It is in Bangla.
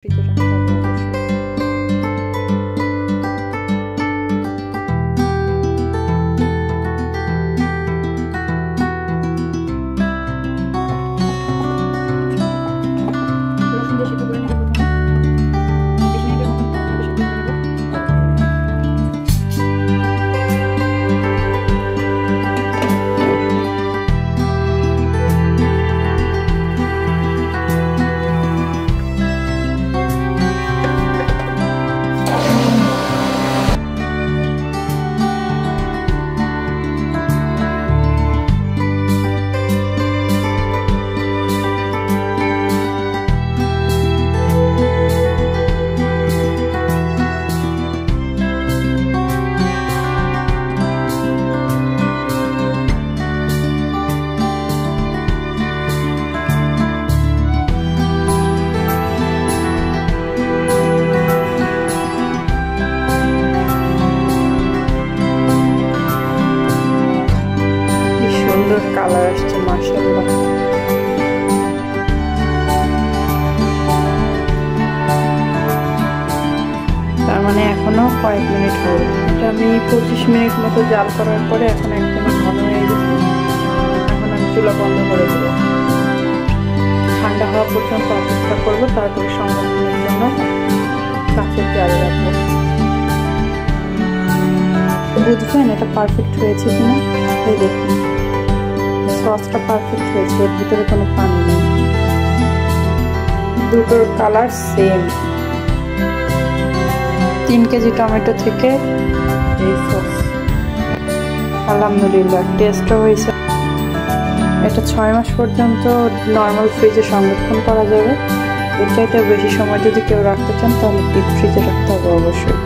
ফ্রিজে রাখতে হবে অবশ্যই। রসুন দিয়ে সিদ্ধ করে নেব প্রথমে 20 মিনিটের মতো সিদ্ধ করে নেব। কালার আসছে মাশাআল্লাহ। তার মানে এখনো কয়েক মিনিট হবে। এটা আমি 25 মিনিট মতো জাল করার পরে এখন একদম ঘন হয়ে গেছে। এখন আমি চুলা বন্ধ করে দেব, ঠান্ডা হওয়া পর্যন্ত অপেক্ষা করবো, তারপরে সংরক্ষণের জন্য কাঁচের জারে রাখবো। বুঝবেন এটা পারফেক্ট হয়েছে কিনা, এই দেখুন সসটা পারফেক্ট হয়েছে, এর ভিতরে কোনো পানি নেই, দুটোর কালার সেম। 3 কেজি টমেটো থেকে এই সস, আলহামদুলিল্লাহ টেস্টও হয়েছে। এটা 6 মাস পর্যন্ত নর্মাল ফ্রিজে সংরক্ষণ করা যাবে। এর চাইতে বেশি সময় যদি কেউ রাখতে চান তাহলে ডিপ ফ্রিজে রাখতে হবে অবশ্যই।